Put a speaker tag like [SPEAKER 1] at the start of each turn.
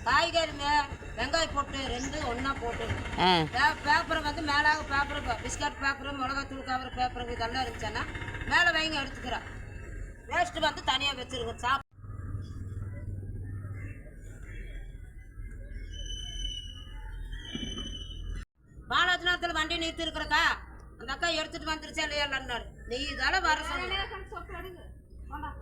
[SPEAKER 1] காய்கறி வெங்காயம் போட்டு 2 ஒன்றா போட்டு பேப்பரை வந்து மேலே பேப்பரு பிஸ்கட் பேப்பரு மிளகாத்தூள் கவர் பேப்பரு இதெல்லாம் இருந்துச்சுன்னா மேலே வைங்க எடுத்துக்கிறேன். வேஸ்ட்டு வந்து தனியாக வச்சுருங்க. பாலாஜி நேரத்தில் வண்டி நிறுத்தி இருக்கிறக்கா அந்த அக்கா எடுத்துட்டு வந்துருச்சா இல்லையா? நீ இதெல்லாம் வர சொன்ன